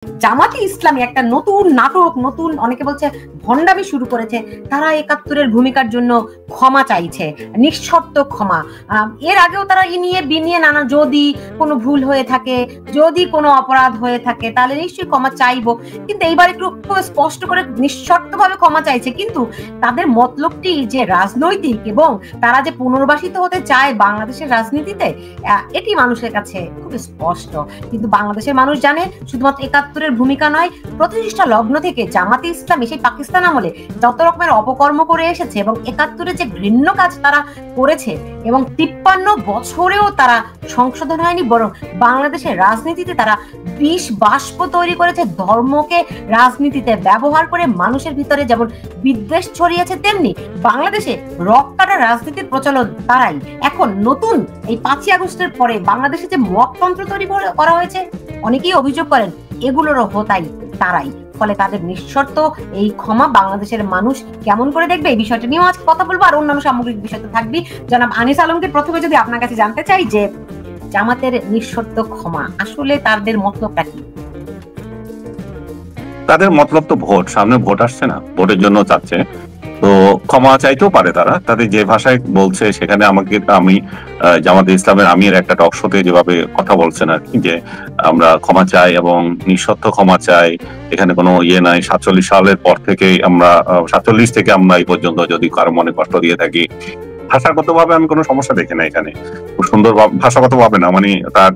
জামাতে ইসলামী একটা নতুন নাটক, নতুন অনেকে বলছে ভণ্ডামি শুরু করেছে। তারা ৭১-এর ভূমিকার জন্য ক্ষমা চাইছে, নিঃশর্ত ক্ষমা। এর আগেও তারা নিয়ে বিনিয়ে নানা, যদি কোনো ভুল হয়ে থাকে, যদি কোনো অপরাধ হয়ে থাকে তাহলে নিশ্চয়ই ক্ষমা চাইবো, কিন্তু এইবার একটু স্পষ্ট করে নিঃশর্তভাবে ক্ষমা চাইছে। কিন্তু তাদের মতলবটি যে রাজনৈতিক এবং তারা যে পুনর্বাসিত হতে চায় বাংলাদেশের রাজনীতিতে, এটি মানুষের কাছে খুব স্পষ্ট। কিন্তু বাংলাদেশের মানুষ জানে শুধুমাত্র ৭১-এর ভূমিকা নয়, প্রতিষ্ঠা লগ্ন থেকে জামাতে ইসলামী সেই পাকিস্তান আমলে যত রকমের অপকর্ম করে এসেছে এবং ৭১-এর যে ঘৃণ্য কাজ তারা করেছে এবং ৫৩ বছরেও তারা সংশোধন হয়নি, বরং বাংলাদেশের রাজনীতিতে তারা বিষ বাষ্প তৈরি করেছে। ধর্মকে রাজনীতিতে ব্যবহার করে মানুষের ভিতরে যেমন বিদ্বেষ ছড়িয়েছে, তেমনি বাংলাদেশে রক কাটা রাজনীতির প্রচলন তারাই। এখন নতুন এই ৫ই আগস্টের পরে বাংলাদেশে যে মকতন্ত্র তৈরি করা হয়েছে, অনেকেই অভিযোগ করেন এগুলোরও হোতাই তারাই। ফলে তাদের নিঃশর্ত এই ক্ষমা বাংলাদেশের মানুষ কেমন করে দেখবে, এই বিষয়টা নিয়েও আজকে কথা বলবো। আর অন্যান্য সামগ্রিক বিষয় তো থাকবেই। জনাব আনিস আলমকে প্রথমে যদি আপনার কাছে জানতে চাই যে জামাতের নিঃশর্ত ক্ষমা আসলে তাদের মতলবটা কি? তাদের মতলব তো ভোট, সামনে ভোট আসছে না, ভোটের জন্য চাচ্ছে, তো ক্ষমা চাইতেও পারে তারা। তাদের যে ভাষায় বলছে সেখানে আমি জামাতে ইসলামের আমির একটা টক শোতে যেভাবে কথা বলছেন আর কি, যে আমরা ক্ষমা চাই এবং নিঃশর্ত ক্ষমা চাই, এখানে কোনো ইয়ে নাই। ৪৭ সালের পর থেকে আমরা ৪৭ থেকে আমরা এই পর্যন্ত যদি কারো মনে কষ্ট দিয়ে থাকি, ভাষাগত ভাবে আমি কোনো সমস্যা দেখি না এখানে। খুব সুন্দর ভাষাগত ভাবে না, মানে তার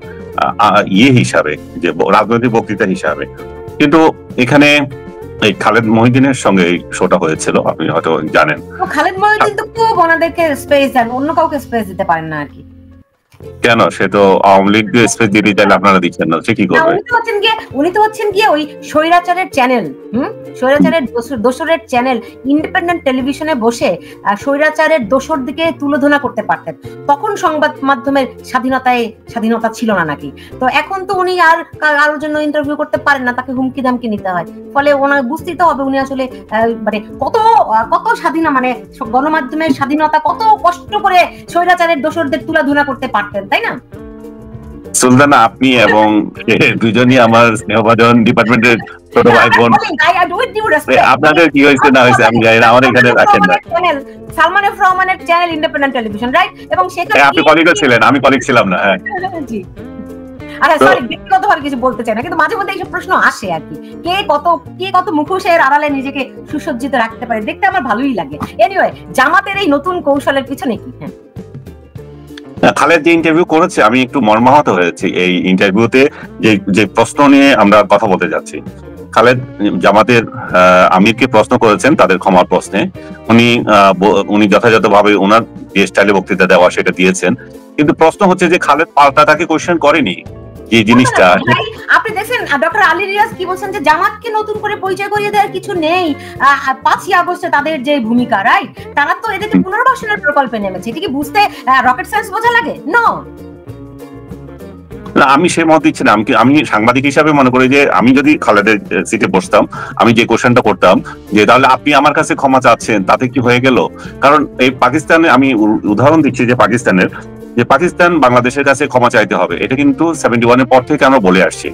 ইয়ে হিসাবে, যে রাজনৈতিক বক্তৃতা হিসাবে। কিন্তু এখানে এই খালেদ মহিউদ্দিনের সঙ্গে এই শোটা হয়েছিল, আপনি হয়তো জানেন। খালেদ মহিউদ্দিন তো খুব ওনাদেরকে স্পেস দেন, অন্য কাউকে স্পেস দিতে পারেন না আর কি। কেন? সে তো আওয়ামী লীগ স্পেস দিতে চাইলে আপনারা দিচ্ছেন না, সে কি করবে? উনি তো হচ্ছেন গিয়ে ওই স্বৈরাচারের চ্যানেল, স্বৈরাচারের দোসরের চ্যানেল ইন্ডিপেন্ডেন্ট টেলিভিশনে বসে স্বৈরাচারের দোসর দিকে তুলোধনা করতে পারতেন। তখন সংবাদ মাধ্যমের স্বাধীনতা ছিল না নাকি? তো এখন তো উনি আর কারোর জন্য ইন্টারভিউ করতে পারেন না, তাকে হুমকি ধামকি নিতে হয়। ফলে ওনার বুঝতেই তো হবে উনি আসলে মানে কত স্বাধীন, মানে গণমাধ্যমের স্বাধীনতা কত কষ্ট করে স্বৈরাচারের দোসরদের তুলোধনা করতে পারতেন, তাই না? সুলতানা, আপনি এবং দুজনই আমার স্নেহভাজন ডিপার্টমেন্টের ছোট ভাই বোন, আপনাদের কি হয়েছে না হয়েছে আমি জানি না, আমার এখানে রাখেন না। সালমান এফ রহমানের চ্যানেল ইন্ডিপেন্ডেন্ট টেলিভিশন, রাইট? এবং সেখানে আপনি কলিগও ছিলেন, আমি কলিগ ছিলাম না। হ্যাঁ জি। আরে সরি, ব্যক্তিগতভাবে কিছু বলতে চাই না, কিন্তু মাঝে মধ্যে এইসব প্রশ্ন আসে আর কি। কে কত মুখোশের আড়ালে নিজেকে সুসজ্জিত রাখতে পারে, দেখতে আমার ভালোই লাগে। এনিওয়ে, জামাতের এই নতুন কৌশলের পিছনে কি? খালেদ যে ইন্টারভিউ করেছে, আমি একটু মর্মাহত হয়েছি এই ইন্টারভিউতে, যে প্রশ্ন নিয়ে আমরা কথা বলতে যাচ্ছি। খালেদ জামাতের আমিরকে প্রশ্ন করেছেন তাদের ক্ষমার প্রশ্নে। উনি যথাযথভাবে ওনার যে স্টাইলে বক্তৃতা দেওয়া সেটা দিয়েছেন, কিন্তু প্রশ্ন হচ্ছে যে খালেদ পাল্টা তাকে কোয়েশ্চেন করেনি যে জিনিসটা। আপনি দেখছেন ডক্টর আলী রিয়াজ কি বলছেন, যে জামাতকে নতুন করে পরিচয় করিয়ে দেওয়ার কিছু নেই। ৫ই আগস্টে তাদের যে ভূমিকা, রাইট? তারা তো এদেরকে পুনর্বাসনের প্রকল্পে নেমেছে, এটা কি বুঝতে রকেট সায়েন্স বোঝা লাগে? নো, না, আমি সে মত দিচ্ছি না। আমি সাংবাদিক হিসাবে মনে করি যে আমি যদি খালেদের সিটে বসতাম, আমি যে কোশ্চেনটা করতাম যে তাহলে আপনি আমার কাছে ক্ষমা চাচ্ছেন, তাতে কি হয়ে গেল? কারণ এই পাকিস্তানে, আমি উদাহরণ দিচ্ছি যে পাকিস্তান বাংলাদেশের কাছে ক্ষমা চাইতে হবে, এটা কিন্তু 71-এর পর থেকে আমরা বলে আসছি।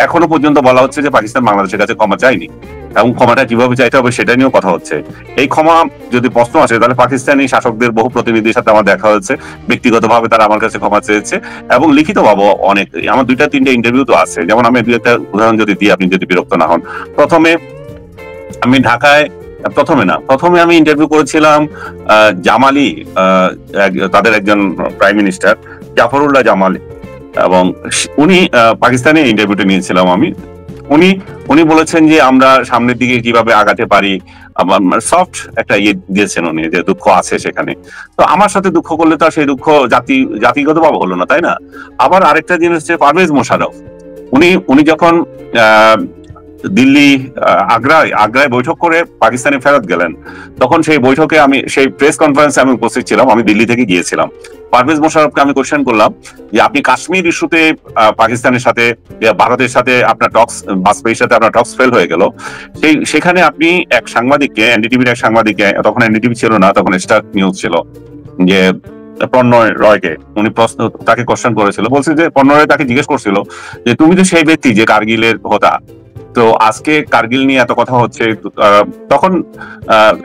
এখনো পর্যন্ত বলা হচ্ছে যে পাকিস্তান বাংলাদেশের কাছে ক্ষমা চায়নি, এবং ক্ষমাটা কিভাবে চাইতে হবে সেটা নিয়েও কথা হচ্ছে। এই ক্ষমা যদি প্রশ্ন আসে, তাহলে পাকিস্তানি শাসকদের বহু প্রতিনিধির সাথে আমার দেখা হয়েছে, ব্যক্তিগতভাবে তারা আমার কাছে ক্ষমা চেয়েছে এবং লিখিতভাবে অনেক। আমার 2-3টে ইন্টারভিউ তো আছে, যেমন আমি 2-একটা উদাহরণ যদি দিই, আপনি যদি বিরক্ত না হন। প্রথমে আমি ইন্টারভিউ করেছিলাম জামালি, তাদের একজন প্রাইম মিনিস্টার জাফরুল্লাহ জামালি, এবং উনি পাকিস্তানে ইন্টারভিউটা নিয়েছিলাম আমি। উনি বলেছেন যে আমরা সামনের দিকে কিভাবে আগাতে পারি, সফট একটা ইয়ে দিয়েছেন উনি, যে দুঃখ আছে সেখানে। তো আমার সাথে দুঃখ করলে তো সেই দুঃখ জাতিগত ভাবে হলো না, তাই না? আবার আরেকটা জিনিস হচ্ছে পারভেজ মোশাররফ, উনি যখন দিল্লি আগ্রায় বৈঠক করে পাকিস্তানে ফেরত গেলেন, তখন সেই বৈঠকে সেই প্রেস কনফারেন্সে আমি উপস্থিত ছিলাম, আমি দিল্লি থেকে গিয়েছিলাম। পারভেজ মোশাররফকে আমি কোশ্চেন করলাম যে আপনি কাশ্মীর ইস্যুতে পাকিস্তানের সাথে, ভারতের সাথে আপনার টক্স, বাজপেয়ীর সাথে আপনার টক্স ফেল হয়ে গেল, সেখানে আপনি এক সাংবাদিককে, এনডিটিভির এক সাংবাদিককে, তখন এনডিটিভি ছিল না, তখন স্টার নিউজ ছিল, যে প্রণয় রয়কে, উনি প্রশ্ন তাকে কোশ্চেন করেছিল, বলছে যে প্রণয় রয় তাকে জিজ্ঞেস করছিল যে তুমি তো সেই ব্যক্তি যে কার্গিলের হোতা, তো আজকে কার্গিল নিয়ে এত কথা হচ্ছে, তখন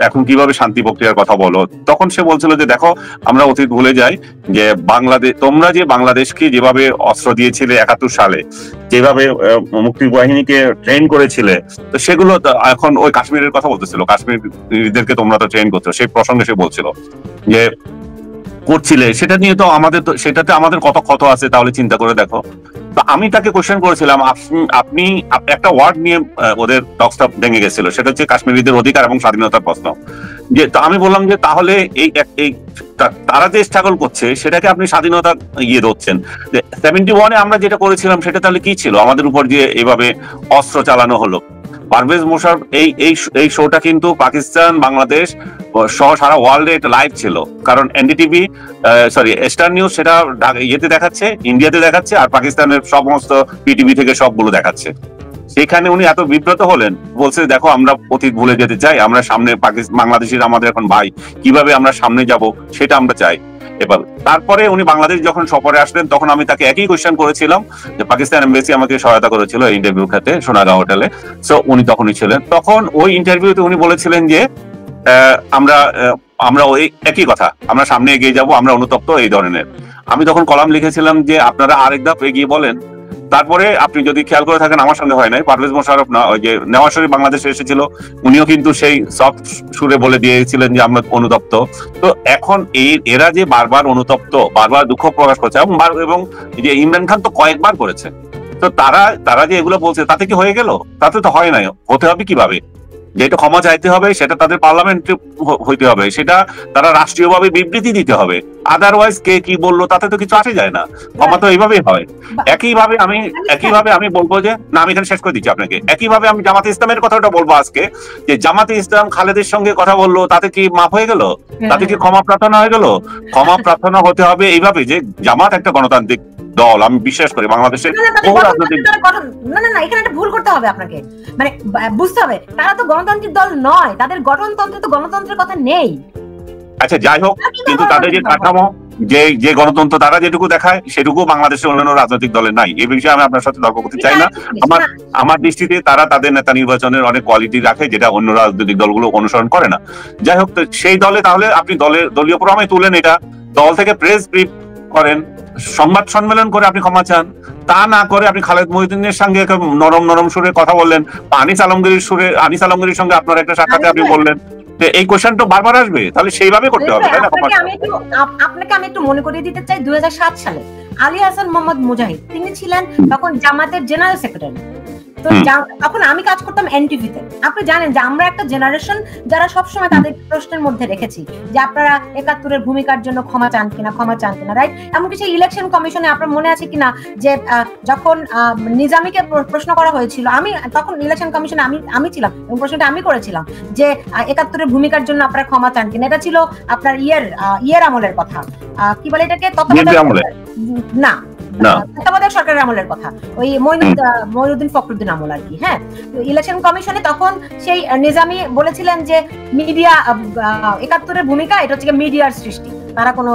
এখন কিভাবে শান্তি প্রক্রিয়ার কথা বলো? তখন সে বলছিল যে দেখো আমরা অতীত ভুলে যাই, যে বাংলাদেশ, তোমরা যে বাংলাদেশকে যেভাবে অস্ত্র দিয়েছিলে 71 সালে, যেভাবে মুক্তি বাহিনীকে ট্রেন করেছিলে, তো সেগুলো এখন ওই কাশ্মীরের কথা বলতেছিল, কাশ্মীরদেরকে তোমরা তো ট্রেন করছো, সেই প্রসঙ্গে সে বলছিল যে করছিলে, সেটা নিয়ে তো আমাদের, তো সেটাতে আমাদের কত ক্ষত আছে তাহলে চিন্তা করে দেখো। তো আমি তাকে কোশ্চেন করেছিলাম, আপনি একটা ওয়ার্ড নিয়ে ওদের টকসটা ভেঙে গেছিল, সেটা হচ্ছে কাশ্মীরিদের অধিকার এবং স্বাধীনতার প্রশ্ন। যে তো আমি বললাম যে তাহলে এই তারা যে স্ট্রাগল করছে সেটাকে আপনি স্বাধীনতা ইয়ে ধরছেন, 71-এ আমরা যেটা করেছিলাম সেটা তাহলে কি ছিল? আমাদের উপর যে এইভাবে অস্ত্র চালানো হলো। পারভেজ মোশাররফ এই শোটা কিন্তু পাকিস্তান, বাংলাদেশ সহ সারা ওয়ার্ল্ডে এটা লাইভ ছিল, কারণ এনডিটিভি স্টার নিউজ সেটা ইয়েতে দেখাচ্ছে, ইন্ডিয়াতে দেখাচ্ছে, আর পাকিস্তানের সমস্ত পিটিভি থেকে সবগুলো দেখাচ্ছে। সেখানে উনি এত বিব্রত হলেন, বলছে দেখো আমরা অতীত ভুলে যেতে চাই, আমরা সামনে বাংলাদেশের আমাদের এখন ভাই, কিভাবে আমরা সামনে যাব সেটা আমরা চাই। এবার তারপরে উনি বাংলাদেশ যখন সফরে আসলেন, তখন আমি তাকে একই কোয়েশ্চেন করেছিলাম, যে পাকিস্তান এমবেসি আমাকে সহায়তা করেছিল ইন্টারভিউ ক্ষেত্রে সোনাগাঁও হোটেলে, সো উনি তখনই ছিলেন। তখন ওই ইন্টারভিউতে উনি বলেছিলেন যে আমরা ওই একই কথা, আমরা সামনে এগিয়ে যাব, আমরা অনুতপ্ত এই ধরনের। আমি তখন কলাম লিখেছিলাম যে আপনারা আরেক ধাপ এগিয়ে বলেন। তারপরে আপনি যদি খেয়াল করে থাকেন, আমার সঙ্গে হয় নাই, পারভেজ মোশাররফ না, ওই যে নেওয়াজ শরীফ বাংলাদেশে এসেছিল, উনিও কিন্তু সেই সফট সুরে বলে দিয়েছিলেন যে আমরা অনুতপ্ত। তো এখন এরা যে বারবার অনুতপ্ত, বারবার দুঃখ প্রকাশ করছে, এবং যে ইমরান খান তো কয়েকবার করেছে, তো তারা যে এগুলো বলছে তাতে কি হয়ে গেল? তাতে তো হয় নাই। হতে হবে কিভাবে? যেটা ক্ষমা চাইতে হবে সেটা তাদের পার্লামেন্টে হইতে হবে, সেটা তারা রাষ্ট্রীয়ভাবে বিবৃতি দিতে হবে, আদারওয়াইজ কে কি বললো তাতে তো কিছু আসে যায় না। ক্ষমা তো এইভাবেই হয়। একইভাবে আমি বলবো যে, না আমি এখানে শেষ করে দিচ্ছি আপনাকে, একইভাবে আমি জামাতে ইসলামের কথাটা বলবো আজকে, যে জামাতে ইসলাম খালেদের সঙ্গে কথা বললো, তাতে কি মাফ হয়ে গেল? তাতে কি ক্ষমা প্রার্থনা হয়ে গেল? ক্ষমা প্রার্থনা হতে হবে এইভাবে যে জামাত একটা গণতান্ত্রিক দল, আমি বিশ্বাস করি বাংলাদেশে বহু রাজনৈতিক, না এখানে একটা ভুল করতে হবে আপনাকে, মানে বুঝতে হবে তারা তো গণতান্ত্রিক দল নয়, তাদের গঠনতন্ত্রে তো গণতন্ত্রের কথা নেই। আচ্ছা যাই হোক, কিন্তু তাদের যে কাঠামো, যে গণতন্ত্র তারা যেটুকু দেখায় সেটুকু বাংলাদেশের অন্যান্য রাজনৈতিক দলের নাই। এই বিষয়ে আমি আপনার সাথে তর্ক করতে চাই না। আমার দৃষ্টিতে তারা তাদের নেতা নির্বাচনের অনেক কোয়ালিটি রাখে, যেটা অন্য রাজনৈতিক দলগুলো অনুসরণ করে না। যাই হোক, সেই দলে তাহলে আপনি দলীয় প্রোগ্রামে তুলেন, এটা দল থেকে প্রেস ব্রিফ করেন, সংবাদ সম্মেলন করে আপনি ক্ষমা চান। তা না করে আপনি খালেদ মহিউদ্দিনের সঙ্গে নরম সুরে কথা বললেন, আনিস আলমগীরের সঙ্গে আপনার একটা সাক্ষাতে আপনি বললেন, এই কোশ্চেনটা বারবার আসবে, তাহলে সেইভাবে করতে হবে, তাই না? আপনাকে আমি একটু মনে করিয়ে দিতে চাই, 2007 সালে আলী হাসান মোহাম্মদ মুজাহিদ তিনি ছিলেন তখন জামাতের জেনারেল সেক্রেটারি। তো তখন আমি কাজ করতাম এনটিভিতে। আপনি জানেন যে আমরা একটা জেনারেশন যারা সবসময় তাদের প্রশ্নের মধ্যে রেখেছি যে আপনারা 71-এর ভূমিকার জন্য ক্ষমা চান কিনা, রাইট? এমনকি সেই ইলেকশন কমিশনে আপনার মনে আছে কিনা যে যখন নিজামীকে প্রশ্ন করা হয়েছিল, আমি তখন ইলেকশন কমিশনে আমি ছিলাম এবং প্রশ্নটা আমি করেছিলাম যে 71-এর ভূমিকার জন্য আপনারা ক্ষমা চান কিনা। এটা ছিল আপনার ইয়ের আমলের কথা, কি বলে এটাকে, না তত্ত্বাবধায়ক সরকারের আমলের কথা, ওই মঈনুদ্দিন ফখরুদ্দিন আমল আর কি। হ্যাঁ, ইলেকশন কমিশনে তখন সেই নিজামী বলেছিলেন যে মিডিয়া 71-এর ভূমিকা এটা হচ্ছে মিডিয়ার সৃষ্টি, তারা কোনো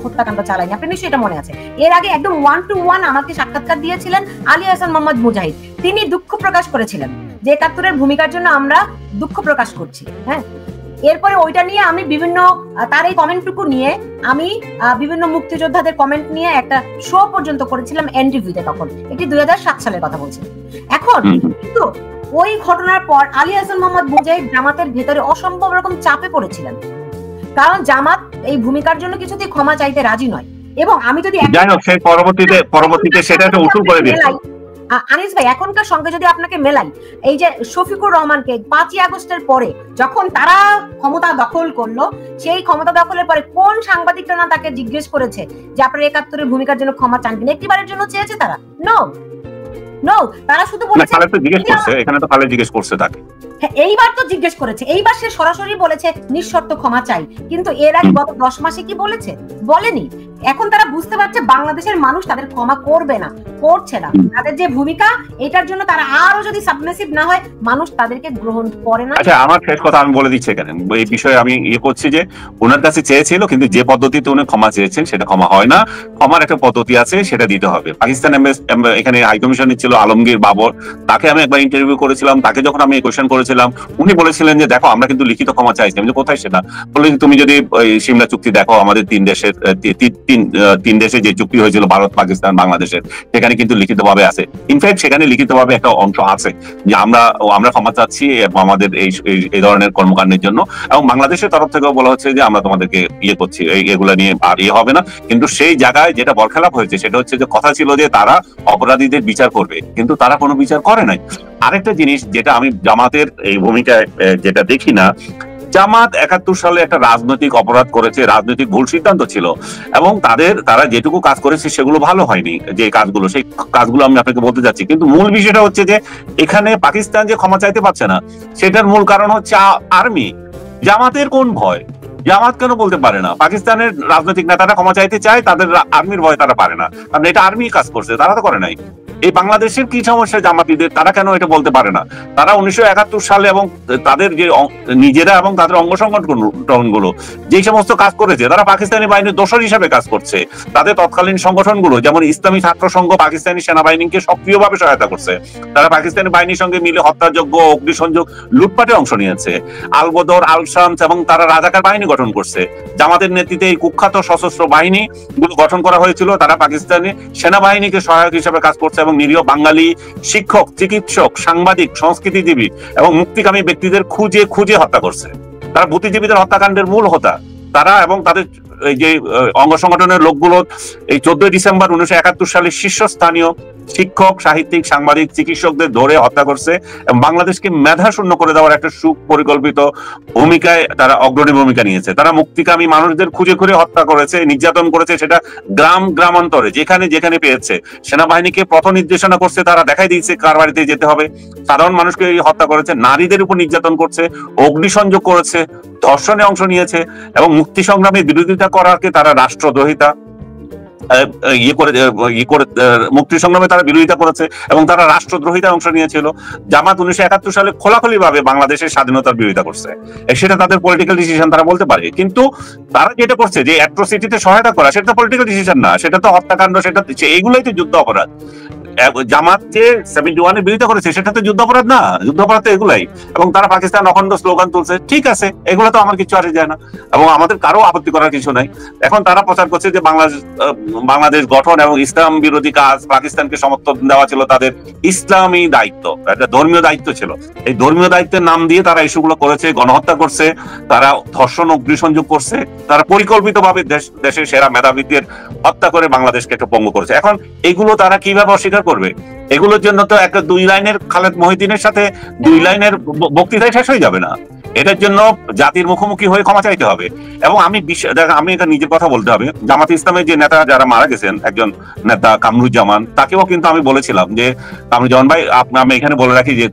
হত্যাকাণ্ড চালায়নি। আপনি নিশ্চয়ই এটা মনে আছে। এর আগে একদম 1-to-1 আমাকে সাক্ষাৎকার দিয়েছিলেন আলী হাসান মোহাম্মদ মুজাহিদ। তিনি দুঃখ প্রকাশ করেছিলেন যে 71-এর ভূমিকার জন্য আমরা দুঃখ প্রকাশ করছি। হ্যাঁ, এরপরে ওইটা নিয়ে আমি বিভিন্ন তার এই কমেন্টটুকু নিয়ে আমি বিভিন্ন মুক্তিযোদ্ধাদের কমেন্ট নিয়ে একটা শো পর্যন্ত করেছিলাম এনটিভিতে। তখন এটি 2007 সালের কথা বলছি। এখন কিন্তু ওই ঘটনার পর আলী হাসান মোহাম্মদ মুজাহিদ জামাতের ভেতরে অসম্ভব রকম চাপে পড়েছিলেন, কারণ জামাত এই ভূমিকার জন্য কিছুতেই ক্ষমা চাইতে রাজি নয়। এবং আমি যদি পরবর্তীতে সেটা একটা উসুল করে দিয়েছি আনিস ভাই, এখনকার সঙ্গে যদি আপনাকে মেলাই, এই যে শফিকুর রহমানকে 5ই আগস্টের পরে যখন তারা ক্ষমতা দখল করলো, সেই ক্ষমতা দখলের পরে কোন সাংবাদিকরা না তাকে জিজ্ঞেস করেছে যে আপনারা 71-এর ভূমিকার জন্য ক্ষমা চান কিনা? একটিবারের জন্য চেয়েছে তারা? নো, তারা শুধু বলেছে, এখানে তো খালেদ জিজ্ঞেস করছে তাকে। হ্যাঁ, এইবার তো জিজ্ঞেস করেছে, এইবার সে সরাসরি বলেছে নিঃশর্ত ক্ষমা চাই। কিন্তু এর আগে গত 10 মাসে কি বলেছে? বলেনি। এখন তারা বুঝতে পারছে বাংলাদেশের মানুষ তাদের ক্ষমা করবে না, করছে না। তাদের যে ভূমিকা এটার জন্য তারা আরো যদি সাবমিসিভ না হয়, মানুষ তাদেরকে গ্রহণ করে না। আচ্ছা, আমার শেষ কথা আমি বলে দিচ্ছি এখানে, এই বিষয়ে আমি করছি যে ওনার কাছে চেয়েছিল, কিন্তু যে পদ্ধতিতে উনি ক্ষমা চেয়েছেন সেটা ক্ষমা হয় না। ক্ষমার একটা পদ্ধতি আছে, সেটা দিতে হবে। পাকিস্তান এখানে হাইকমিশনে ছিল আলমগীর বাবর, তাকে আমি একবার ইন্টারভিউ করেছিলাম। তাকে যখন আমি কোয়েশ্চেন করেছিলাম, উনি বলেছিলেন যে দেখো আমরা কিন্তু লিখিত ক্ষমা চাইছি। আমি কোথায় সেটা বলে, তুমি যদি সিমলা চুক্তি দেখো, আমাদের তিন দেশে যে চুক্তি হয়েছিল ভারত, পাকিস্তান, বাংলাদেশের, সেখানে কিন্তু লিখিতভাবে আছে। ইনফ্যাক্ট সেখানে লিখিতভাবে একটা অংশ আছে যে আমরা ক্ষমা চাচ্ছি আমাদের এই ধরনের কর্মকাণ্ডের জন্য, এবং বাংলাদেশের তরফ থেকেও বলা হচ্ছে যে আমরা তোমাদেরকে করছি, এগুলা নিয়ে আর হবে না। কিন্তু সেই জায়গায় যেটা বরখেলাপ হয়েছে সেটা হচ্ছে যে কথা ছিল যে তারা অপরাধীদের বিচার করবে, কিন্তু তারা কোনো বিচার করে নাই। আরেকটা জিনিস যেটা আমি জামাতের এই ভূমিকায় যেটা দেখি না, জামাত 71 সালে একটা রাজনৈতিক অপরাধ করেছে, রাজনৈতিক ভুল সিদ্ধান্ত ছিল, এবং তারা যেটুকু কাজ করেছে সেগুলো ভালো হয়নি। যে কাজগুলো, সেই কাজগুলো আমি আপনাকে বলতে যাচ্ছি। কিন্তু মূল বিষয়টা হচ্ছে যে এখানে পাকিস্তান যে ক্ষমা চাইতে পারছে না, সেটার মূল কারণ হচ্ছে আর্মি। জামাতের কোন ভয়? জামাত কেন বলতে পারে না? পাকিস্তানের রাজনৈতিক নেতারা ক্ষমা চাইতে চায়, তাদের আর্মির ভয় তারা পারে না, কারণ এটা আর্মি কাজ করছে, তারা তো করে নাই। এই বাংলাদেশের কি সমস্যা জামাতিদের? তারা কেন এটা বলতে পারে না? তারা 1971 সালে এবং তাদের যে নিজেরা এবং তাদের অঙ্গ সংগঠনগুলো যে সমস্ত কাজ করেছে, তারা পাকিস্তানি বাহিনীর দোসর হিসাবে কাজ করছে। তাদের তৎকালীন সংগঠনগুলো যেমন ইসলামী ছাত্র সংঘ পাকিস্তানি সেনাবাহিনীকে সক্রিয়ভাবে সহায়তা করছে। তারা পাকিস্তানি বাহিনীর সঙ্গে মিলে হত্যাযজ্ঞ, অগ্নিসংযোগ, লুটপাটে অংশ নিয়েছে। আল বদর, আল শামস এবং তারা রাজাকার বাহিনী গঠন করছে। জামাতের নেতৃত্বে এই কুখ্যাত সশস্ত্র বাহিনী গুলো গঠন করা হয়েছিল। তারা পাকিস্তানি সেনাবাহিনীকে সহায়ক হিসেবে কাজ করছে এবং নিরীহ বাঙালি শিক্ষক, চিকিৎসক, সাংবাদিক, সংস্কৃতিজীবী এবং মুক্তিকামী ব্যক্তিদের খুঁজে খুঁজে হত্যা করছে। তারা বুদ্ধিজীবীদের হত্যাকাণ্ডের মূল হোতা তারা, এবং তাদের এই যে অঙ্গ সংগঠনের লোকগুলো এই 14 ডিসেম্বর 1971 সালে শীর্ষস্থানীয় শিক্ষক, সাহিত্যিক, সাংবাদিক, চিকিৎসকদের ধরে হত্যা করছে এবং বাংলাদেশকে মেধা শূন্য করে দেওয়ার একটা সুপরিকল্পিত ভূমিকায় তারা অগ্রণী ভূমিকা নিয়েছে। তারা মুক্তিকামী মানুষদের খুঁজে খুঁজে হত্যা করেছে, নির্যাতন করেছে, সেটা গ্রামান্তরে যেখানে যেখানে পেয়েছে। সেনাবাহিনীকে পথ নির্দেশনা করছে, তারা দেখাই দিয়েছে কার বাড়িতে যেতে হবে। সাধারণ মানুষকে হত্যা করেছে, নারীদের উপর নির্যাতন করছে, অগ্নিসংযোগ করেছে, ধর্ষণে অংশ নিয়েছে এবং মুক্তি সংগ্রামে বিরোধিতা করাকে তারা রাষ্ট্রদ্রোহিতা মুক্তি সংগ্রামে তারা বিরোধিতা করেছে এবং তারা রাষ্ট্রদ্রোহিতা অংশ নিয়েছিল। জামাত 1971 সালে খোলাখুলি ভাবে বাংলাদেশের স্বাধীনতার বিরোধিতা করছে, সেটা তাদের পলিটিক্যাল ডিসিশন, তারা বলতে পারে। কিন্তু তারা যেটা করছে যে অ্যাট্রোসিটিতে সহায়তা করা, সেটা তো পলিটিক্যাল ডিসিশন না, সেটা তো হত্যাকাণ্ড, সেটা এইগুলোই তো যুদ্ধ অপরাধ। জামাত যে 71-এর বিরোধিতা করেছে সেটা তো যুদ্ধ অপরাধ না, যুদ্ধ অপরাধ তো এগুলাই। এবং তারা পাকিস্তান অখণ্ড স্লোগান তুলছে, ঠিক আছে, এগুলো তো আমার কিছু আসে যায় না এবং আমাদের কারো আপত্তি করার কিছু নাই। এখন তারা প্রচার করছে যে বাংলাদেশ গঠন এবং ইসলাম বিরোধী কাজ, পাকিস্তানকে সমর্থন দেওয়া ছিল তাদের ইসলামী দায়িত্ব, একটা ধর্মীয় দায়িত্ব ছিল। এই ধর্মীয় দায়িত্বের নাম দিয়ে তারা ইস্যুগুলো করেছে, গণহত্যা করছে, তারা ধর্ষণ, অগ্নিসংযোগ করছে, তারা পরিকল্পিতভাবে দেশের সেরা মেধাবীদের হত্যা করে বাংলাদেশকে একটা পঙ্গু করেছে। এখন এগুলো তারা কিভাবে অস্বীকার করবে? এগুলোর জন্য তো একটা 2 লাইনের খালেদ মহিউদ্দিনের সাথে 2 লাইনের বক্তৃতায় শেষ হয়ে যাবে না। এটার জন্য জাতির মুখোমুখি হয়ে ক্ষমা চাইতে হবে। এবং আমি এটা নিজের কথা বলতে হবে, জামাত ইসলামের যে নেতা যারা মারা গেছেন, একজন নেতা কামরুজ্জামান, তাকেও কিন্তু আমি বলেছিলাম যে কামরুজ্জামান ভাই, আমি এখানে বলে রাখি যে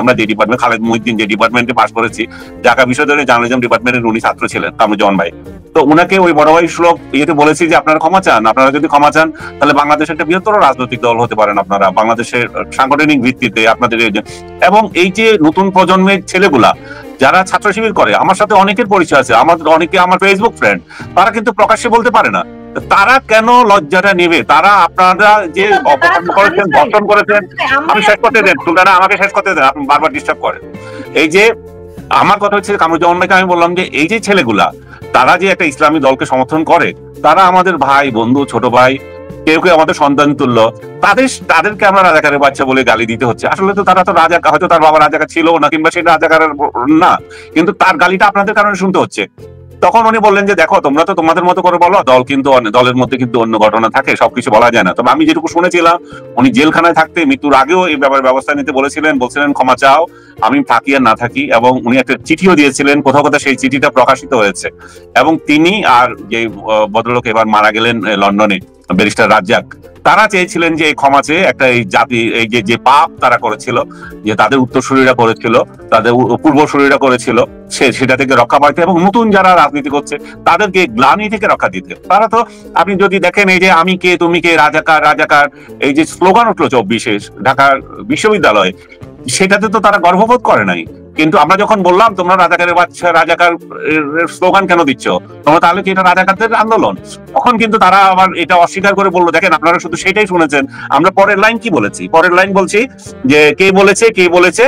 আমরা যে ডিপার্টমেন্ট, খালেদ মহিউদ্দিন যে ডিপার্টমেন্টে পাশ করেছি, ঢাকা বিশ্ববিদ্যালয়ের জার্নালিজম ডিপার্টমেন্টের উনি ছাত্র ছিলেন, কামরুজ্জামান ভাই। তো উনাকে ওই বড় ভাই সুলভ ইয়েতে বলেছি যে আপনারা ক্ষমা চান, আপনারা যদি ক্ষমা চান তাহলে বাংলাদেশের একটা বৃহত্তর রাজনৈতিক দল হতে পারেন আপনারা, বাংলাদেশের সাংগঠনিক ভিত্তিতে আপনাদের। এবং এই যে নতুন প্রজন্মের ছেলেগুলা যারা ছাত্র শিবির করে, আমার সাথে অনেকের পরিচয় আছে, অনেকে আমার ফেসবুক ফ্রেন্ড, তারা কিন্তু প্রকাশ্যে বলতে পারে না। তারা কেন লজ্জাটা নেবে? তারা আপনারা যে অপকর্ম করেছেন, ধর্ষণ করেছেন, আমি শেষ করতে দেন, সুলতানা আমাকে শেষ করতে দেন, আপনি বারবার ডিস্টার্ব করেন। এই যে আমার কথা হচ্ছে, কামরুজ্জামান ভাইকে আমি বললাম যে এই যে ছেলেগুলা, তারা যে একটা ইসলামী দলকে সমর্থন করে, তারা আমাদের ভাই, বন্ধু, ছোট ভাই, কেউ কেউ আমাদের সন্তান তুল্য, তাদেরকে আমরা রাজাকারের বাচ্চা বলে গালি দিতে হচ্ছে। আসলে তো তারা তো রাজাকার, হয়তো তার বাবা রাজাকার ছিল না, কিংবা সেটা রাজাকার না, কিন্তু তার গালিটা আপনাদের কারণে শুনতে হচ্ছে। তখন উনি বললেন যে দেখো, তোমরা তো তোমাদের মতো করে বলো, দলের মধ্যে কিন্তু অন্য ঘটনা থাকে, সবকিছু বলা যায় না। তবে আমি যেটুকু শুনেছিলাম, উনি জেলখানায় থাকতে মৃত্যুর আগেও এই ব্যাপারে ব্যবস্থা নিতে বলছিলেন ক্ষমা চাও, আমি থাকি আর না থাকি। এবং উনি একটা চিঠিও দিয়েছিলেন, কোথাও কোথাও সেই চিঠিটা প্রকাশিত হয়েছে। এবং তিনি আর যে ভদ্রলোক এবার মারা গেলেন লন্ডনে, ব্যারিস্টার রাজ্জাক, তারা চেয়েছিলেন যে এই ক্ষমা চেয়ে একটা এই জাতি এই যে পাপ তারা করেছিল, যে তাদের উত্তরসূরিরা করেছিল, তাদের পূর্বসূরিরা করেছিল, সেটা থেকে রক্ষা পাইতে এবং নতুন যারা রাজনীতি করছে তাদেরকে গ্লানি থেকে রক্ষা দিতে। তারা তো আপনি যদি দেখেন এই যে আমি কে তুমি কে রাজাকার রাজাকার এই যে স্লোগান উঠলো 24 ঢাকার বিশ্ববিদ্যালয়ে, সেটাতে তো তারা গর্ববোধ করে নাই। কিন্তু আমরা যখন বললাম তোমরা রাজাকারের বাচ্চা রাজাকার স্লোগান কেন দিচ্ছ, তোমরা তাহলে কি এটা রাজাকারদের আন্দোলন, তখন কিন্তু তারা আবার এটা অস্বীকার করে বললো দেখেন আপনারা শুধু সেটাই শুনেছেন, আমরা পরের লাইন কি বলেছি, পরের লাইন বলছি যে কে বলেছে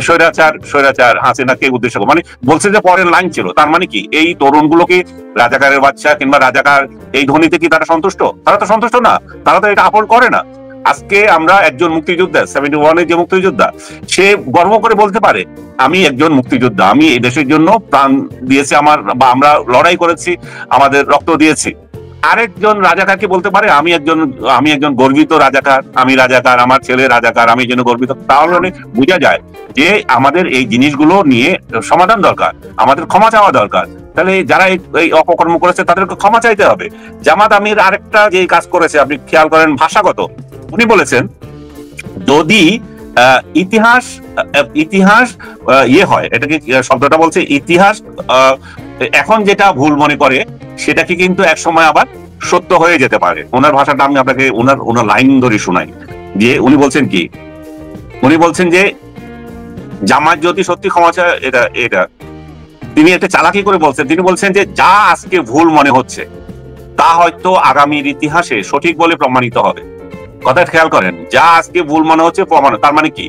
স্বৈরাচার হাসিনাকে উদ্দেশ্য করে, মানে বলছে যে পরের লাইন ছিল। তার মানে কি এই তরুণগুলো কি রাজাকারের বাচ্চা কিংবা রাজাকার এই ধ্বনিতে কি তারা সন্তুষ্ট? তারা তো সন্তুষ্ট না, তারা তো এটা আপন করে না। আজকে আমরা একজন মুক্তিযোদ্ধা 71-এর যে মুক্তিযোদ্ধা, সে গর্ব করে বলতে পারে আমি একজন মুক্তিযোদ্ধা, আমি এই দেশের জন্য প্রাণ দিয়েছি, বা আমরা লড়াই করেছি, আমাদের রক্ত দিয়েছি। আরেকজন রাজাকার কি বলতে পারে আমি একজন গর্বিত রাজাকার, আমি রাজাকার, আমার ছেলে রাজাকার, আমি যেন গর্বিত? তাহলে বোঝা যায় যে আমাদের এই জিনিসগুলো নিয়ে সমাধান দরকার, আমাদের ক্ষমা চাওয়া দরকার। তাহলে যারা এই অপকর্ম করেছে তাদেরকে ক্ষমা চাইতে হবে। জামাত আমির আরেকটা যে কাজ করেছে আপনি খেয়াল করেন, ভাষাগত, উনি বলেছেন যদি ইতিহাস হয়, এটাকে শব্দটা বলছে ইতিহাস এখন যেটা ভুল মনে করে সেটাকে কিন্তু এক সময় আবার সত্য হয়ে যেতে পারে। ওনার ভাষাটা আমি আপনাকে ওনার লাইন ধরে শোনাই, যে উনি বলছেন কি, উনি বলছেন যে জামাত যদি সত্যি ক্ষমা চায়, এটা তিনি একটা চালাকি করে বলছেন। তিনি বলছেন যে যা আজকে ভুল মনে হচ্ছে তা হয়তো আগামীর ইতিহাসে সঠিক বলে প্রমাণিত হবে। কথা খেয়াল করেন, যা আজকে ভুল মনে হচ্ছে প্রমাণ, তার মানে কি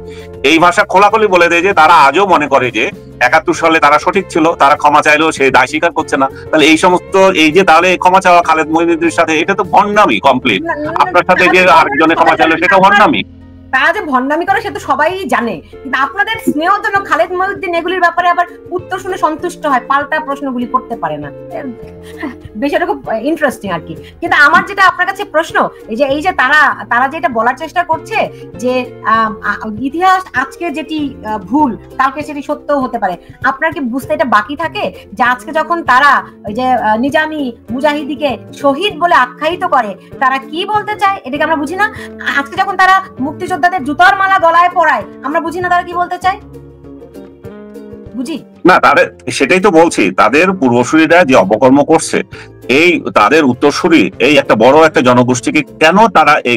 এই ভাষা খোলাখুলি বলে দেয় যে তারা আজও মনে করে যে 71 সালে তারা সঠিক ছিল, তারা ক্ষমা চাইলেও সে দায় স্বীকার করছে না। তাহলে এই সমস্ত এই যে তাহলে ক্ষমা চাওয়া খালেদ মহিউদ্দিনের সাথে, এটা তো ভণ্ডামি কমপ্লিট। আপনার সাথে যে আরেকজনে ক্ষমা চাইলো সেটা ভণ্ডামি। তারা যে ভণ্ডামি করে সে তো সবাই জানে, কিন্তু আপনাদের স্নেহজনক খালেদ মহিউদ্দিন এগুলির ব্যাপারে আবার উত্তর শুনে সন্তুষ্ট হয়, পাল্টা প্রশ্নগুলি করতে পারে না। বিষয়টা খুব ইন্টারেস্টিং আর কি। কিন্তু আমার যেটা আপনার কাছে প্রশ্ন, এই যে তারা যেটা বলার চেষ্টা করছে যে ইতিহাস আজকে যেটি ভুল কালকে সেটি সত্য হতে পারে, আপনার কি বুঝতে এটা বাকি থাকে যে আজকে যখন তারা ওই যে নিজামি মুজাহিদিকে শহীদ বলে আখ্যায়িত করে, তারা কি বলতে চায় এটাকে আমরা বুঝি না? আজকে যখন তারা মুক্তিযোদ্ধাদের জুতার মালা গলায় পরায়, আমরা বুঝি না তারা কি বলতে চায়? বুঝি না, সেটাই তো বলছি, তাদের পূর্বসূরীরা যে অপকর্ম করছে, এই তাদের উত্তরসূরি এই একটা বড় একটা জনগোষ্ঠীকে কেন তারা এই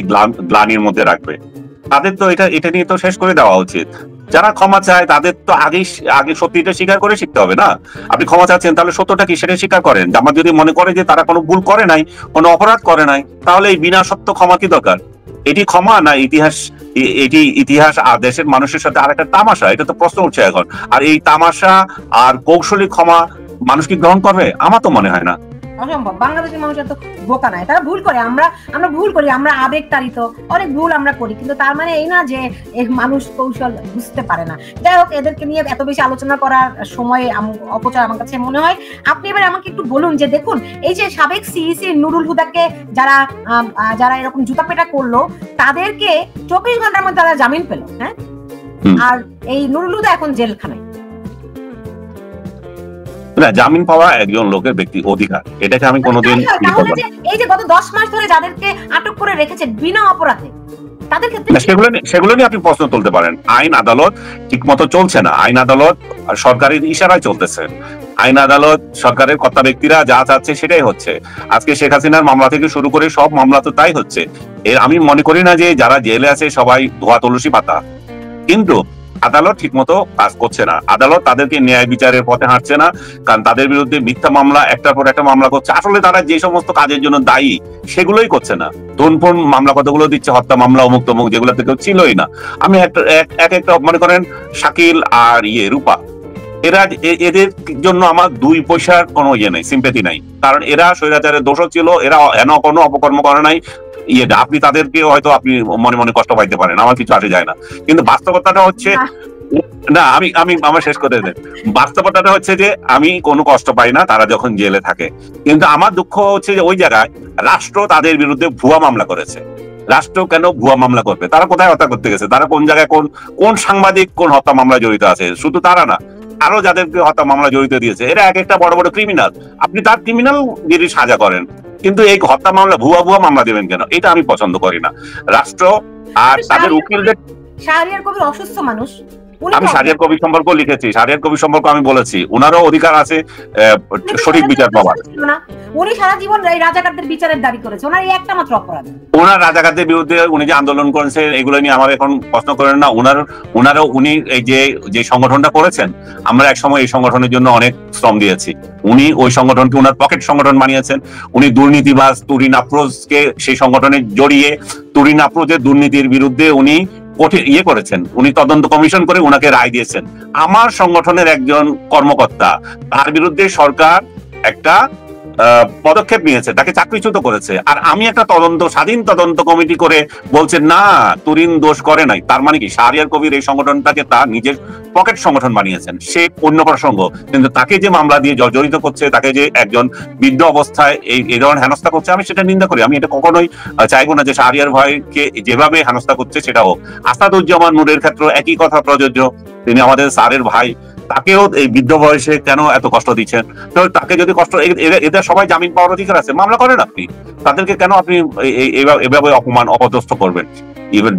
গ্লানির মধ্যে রাখবে? তাদের তো এটা নিয়ে তো শেষ করে দেওয়া উচিত। যারা ক্ষমা চায় তাদের তো আগে সত্যিটা স্বীকার করে শিখতে হবে না? আপনি ক্ষমা চাচ্ছেন, তাহলে সত্যটা কি সেটা স্বীকার করেন। জামাত যদি মনে করে যে তারা কোনো ভুল করে নাই, কোনো অপরাধ করে নাই, তাহলে এই বিনা সত্য ক্ষমা কি দরকার? এটি ক্ষমা না ইতিহাস আর দেশের মানুষের সাথে আরেকটা তামাশা? এটা তো প্রশ্ন উঠছে এখন। আর এই তামাশা আর কৌশলী ক্ষমা মানুষ কি গ্রহণ করবে? আমার তো মনে হয় না। অসম্ভব। বাংলাদেশের মানুষ এত বোকা নয়, তারা ভুল করে, আমরা ভুল করি, আমরা আবেগ তাড়িত অনেক ভুল আমরা করি, কিন্তু তার মানে এই না যে মানুষ কৌশল বুঝতে পারে না। যাই হোক, এদেরকে নিয়ে এত বেশি আলোচনা করার সময় অপচয় আমার কাছে মনে হয়। আপনি এবার আমাকে একটু বলুন যে দেখুন, এই যে সাবেক সিইসি নুরুল হুদাকে যারা এরকম জুতা পেটা করলো, তাদেরকে 24 ঘন্টার মধ্যে তারা জামিন পেল, হ্যাঁ, আর এই নুরুল হুদা এখন জেলখানায়। না, জামিন পাওয়া একজন লোকের ব্যক্তি অধিকার, এটাকে আমি কোনোদিন এই যে গত 10 মাস ধরে যাদেরকে আটক করে রেখেছে বিনা অপরাধে, তাদের ক্ষেত্রে সেগুলো নিয়ে আপনি প্রশ্ন তুলতে পারেন। আইন আদালত ঠিক মতো চলছে না, আইন আদালত সরকারের ইশারায় চলতেছে, আইন আদালত সরকারের কর্তা ব্যক্তিরা যা চাচ্ছে সেটাই হচ্ছে। আজকে শেখ হাসিনার মামলা থেকে শুরু করে সব মামলা তো তাই হচ্ছে। আমি মনে করি না যে যারা জেলে আছে সবাই ধোয়া তুলসী পাতা, কিন্তু আদালত ঠিক মতো কাজ করছে না, আদালত তাদেরকে ন্যায় বিচারের পথে হাঁটছে না, কারণ তাদের বিরুদ্ধে মিথ্যা মামলা একটার পর একটা মামলা করছে। আসলে তারা যে সমস্ত কাজের জন্য দায়ী সেগুলোই করছে না। ধনফোন মামলা কতগুলো দিচ্ছে, হত্যা মামলা, অমুক তমুক, যেগুলো থেকে ছিলই না। আমি একটা মনে করেন শাকিল আর রূপা, এদের জন্য আমার 2 পয়সার কোনো নেই, সিম্পেথি নাই, কারণ এরা স্বৈরাচারের দোষক ছিল, এরা কোনো অপকর্ম করে নাই। আপনি তাদেরকে হয়তো আপনি মনে মনে কষ্ট পাইতে পারেন, আমার কিছু আসে যায় না, কিন্তু বাস্তবতাটা হচ্ছে না, আমি আমার শেষ করে দেন। বাস্তবতাটা হচ্ছে যে আমি কোনো কষ্ট পাই না তারা যখন জেলে থাকে, কিন্তু আমার দুঃখ হচ্ছে যে ওই জায়গায় রাষ্ট্র তাদের বিরুদ্ধে ভুয়া মামলা করেছে। রাষ্ট্র কেন ভুয়া মামলা করবে? তারা কোথায় হত্যা করতে গেছে? তারা কোন জায়গায় কোন সাংবাদিক কোন হত্যা মামলা জড়িত আছে? শুধু তারা না, আরো যাদেরকে হত্যা মামলা জড়িত দিয়েছে, এরা এক একটা বড় বড় ক্রিমিনাল। আপনি তার ক্রিমিনাল গিরি সাজা করেন, কিন্তু এই হত্যা মামলা ভুয়া মামলা দেবেন কেন? এটা আমি পছন্দ করি না। রাষ্ট্র আর তাদের উকিলদের। শাহরিয়ার কবির অসুস্থ মানুষ, আমি শাহরিয়ার কবির সম্পর্ক লিখেছি, শাহরিয়ার কবির সম্পর্কে আমি বলেছি ওনারও অধিকার আছে সঠিক বিচার পাওয়ার। উনি সারা জীবন এই রাজাকারদের বিচারের দাবি করেছে, ওনার এই একটা মাত্র অপরাধ। ওনার রাজাকারদের বিরুদ্ধে উনি যে আন্দোলন করেছেন এগুলো নিয়ে আমার এখন প্রশ্ন করেন না। উনি এই যে সংগঠনটা করেছেন, আমরা এক সময় এই সংগঠনের জন্য অনেক শ্রম দিয়েছি। উনি ওই সংগঠনকে ওনার পকেট সংগঠন বানিয়েছেন। উনি দুর্নীতিবাজ তুরিন আফরোজকে সেই সংগঠনে জড়িয়ে তুরিন আফরোজের দুর্নীতির বিরুদ্ধে উনি করেছেন। উনি তদন্ত কমিশন করে উনাকে রায় দিয়েছেন। আমার সংগঠনের একজন কর্মকর্তা, তার বিরুদ্ধে সরকার একটা পদক্ষেপ নিয়েছে, তাকে চাকরিচ্যুত করেছে। আর আমি একটা স্বাধীন তদন্ত কমিটি করে বলছে না তুরিন দোষ করে নাই। তার মানে কি শাহরিয়ার কবির এই সংগঠনটাকে তার নিজের পকেট সংগঠন বানিয়েছেন, সে অন্য প্রসঙ্গ। কিন্তু তাকে যে মামলা দিয়ে জর্জরিত করছে, তাকে যে একজন বৃদ্ধ অবস্থায় এই ধরনের হেনস্থা করছে, আমি সেটা নিন্দা করি। আমি এটা কখনোই চাইবো না যে শাহরিয়ার ভাইকে যেভাবে হেনস্থা করছে সেটা হোক। আসাদুজ্জামান নূরের ক্ষেত্রে একই কথা প্রযোজ্য। তিনি আমাদের স্যারের ভাই, তাকেও এই বৃদ্ধ বয়সে কেন এত কষ্ট দিচ্ছেন? তো তাকে যদি কষ্ট, এদের সবাই জামিন পাওয়ার অধিকার আছে, মামলা করেন আপনি। তাদেরকে কেন আপনি এভাবে অপদস্থ করবেন?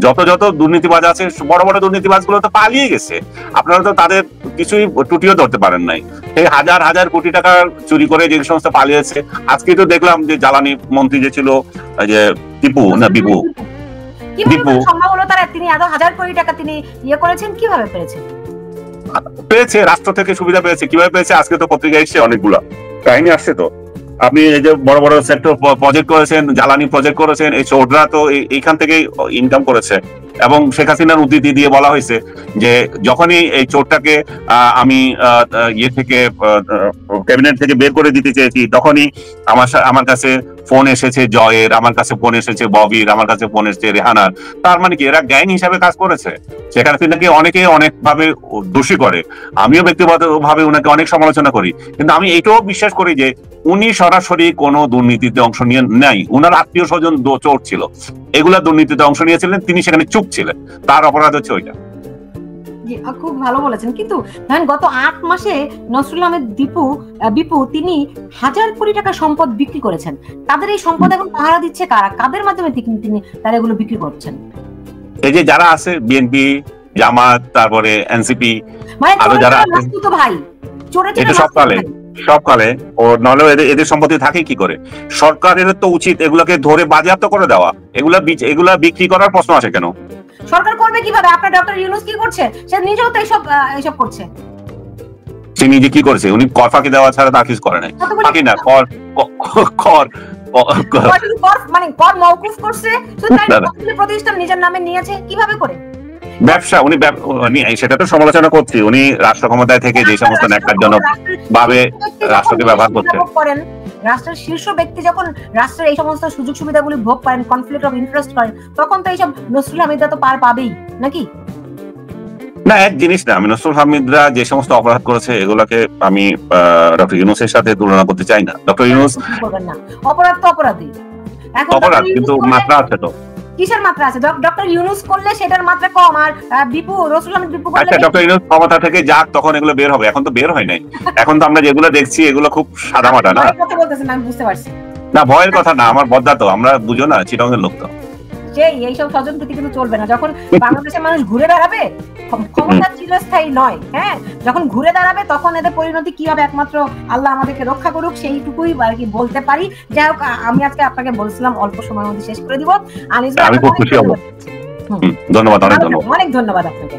যত দুর্নীতিবাজ আছে, বড় বড় দুর্নীতিবাজ গুলো তো পালিয়ে গেছে, আপনারা তো তাদের কিছুই টুটিও ধরতে পারেন নাই। এই হাজার হাজার কোটি টাকা চুরি করে যে সমস্ত পালিয়েছে। আজকে তো দেখলাম যে জ্বালানি মন্ত্রী যে ছিল, যে বিপু সম্ভব হলো তারা, তিনি এত হাজার কোটি টাকা তিনি করেছেন, কিভাবে পেয়েছে? রাষ্ট্র থেকে সুবিধা পেয়েছে। কিভাবে পেয়েছে? আজকে তো পত্রিকায় এসছে অনেকগুলা কাহিনী আসছে। তো আপনি এই যে বড় বড় সেক্টর প্রজেক্ট করেছেন, জ্বালানি প্রজেক্ট করেছেন, এই চোররা তো এইখান থেকেই ইনকাম করেছে। এবং শেখ হাসিনার উদ্ধৃতি দিয়ে বলা হয়েছে যে যখনই এই চোরটাকে আমি থেকে ক্যাবিনেট থেকে বের করে দিতে চেয়েছি, তখনই আমার কাছে ফোন এসেছে জয়ের, আমার কাছে ফোন এসেছে ববির, আমার কাছে ফোন এসেছে রেহানার। তার মানে কি এরা গ্যাং হিসাবে কাজ করেছে? শেখ হাসিনাকে অনেকে অনেক ভাবে দোষী করে, আমিও ব্যক্তিগতভাবে ওনাকে অনেক সমালোচনা করি। কিন্তু আমি এটাও বিশ্বাস করি যে উনি সরাসরি কোনো দুর্নীতিতে অংশ নিয়ে নাই। উনার আত্মীয় স্বজন চোর ছিল, এগুলা দুর্নীতিতে অংশ নিয়েছিলেন, তিনি সেখানে চুপ ছিলেন, তার অপরাধ হচ্ছে ওইটা। খুব ভালো বলেছেন। কিন্তু গত 8 মাসে নসরুল আহমেদ বিপু তিনি হাজার কোটি টাকা সম্পদ বিক্রি করেছেন। তাদের এই সম্পদ এখন পাহারা দিচ্ছে কারা? কাদের মাধ্যমে তিনি তারা এগুলো বিক্রি করছেন? এই যে যারা আছে, বিএনপি, জামাত, তারপরে এনসিপি, আরো যারা আছে, ভাই এটা সবকালে ও নলে এদের সম্পত্তি থাকে কি করে? সরকারের তো উচিত এগুলাকে ধরে বাজেয়াপ্ত করে দেওয়া। এগুলা বিক্রি করার প্রশ্ন আসে কেন? সরকার করবে কিভাবে? আপনার ডক্টর ইউনূস কি করছে? সে নিজেও তো এইসব করছে। সে নিজে কি করছে? উনি কর ফাঁকি দেওয়া ছাড়া তা কিছু করে নাই। ফাঁকি না, কর কর মওকুফ করছে। প্রতিষ্ঠান নিজের নামে নিয়েছে কিভাবে করে? ব্যবসা। উনি সেটা তো সমালোচনা করছি। উনি রাষ্ট্র ক্ষমতায় থেকে যে সমস্ত ন্যাক্কারজনক ভাবে রাষ্ট্রকে ব্যবহার করছেন। রাষ্ট্রের শীর্ষ ব্যক্তি যখন রাষ্ট্রের এই সমস্ত সুযোগ সুবিধাগুলি ভোগ করেন, কনফ্লিক্ট অফ ইন্টারেস্ট করেন, তখন তো এইসব নসরুল হামিদরা তো পার পাবেই নাকি? না, এক জিনিস না, আমি নসরুল হামিদরা যে সমস্ত অপরাধ করেছে এগুলাকে আমি ডক্টর ইউনূসের সাথে তুলনা করতে চাই না। ডক্টর ইউনূস অপরাধ তো অপরাধী, অপরাধ, কিন্তু মাত্রা আছে। তো কিসের মাত্রা আছে? ডক্টর ইউনূস করলে সেটার মাত্রা কম, আর নসরুল আহমেদ বিপু করলে। আচ্ছা, ডক্টর ইউনূস ক্ষমতা থেকে যাক, তখন এগুলো বের হবে। এখন তো বের হয় নাই। এখন তো আমরা যেগুলো দেখছি এগুলো খুব সাদামাটা না। কথা বলতেছেন, আমি বুঝতে পারছি। না, ভয়ের কথা না, আমার বদ্দা তো, আমরা বুঝো না, চিটাগংয়ের লোক তো। এইসব স্বজনপ্রীতি কিন্তু চলবে না। যখন বাংলাদেশের মানুষ ঘুরে দাঁড়াবে, ক্ষমতা চিরস্থায়ী নয়। হ্যাঁ, যখন ঘুরে দাঁড়াবে তখন এদের পরিণতি কি হবে একমাত্র আল্লাহ আমাদেরকে রক্ষা করুক, সেইটুকুই আর কি বলতে পারি। যাই হোক, আমি আজকে আপনাকে বলছিলাম অল্প সময়ের মধ্যে শেষ করে দিব। আমি খুব খুশি হব। ধন্যবাদ, অনেক ধন্যবাদ, অনেক ধন্যবাদ আপনাকে।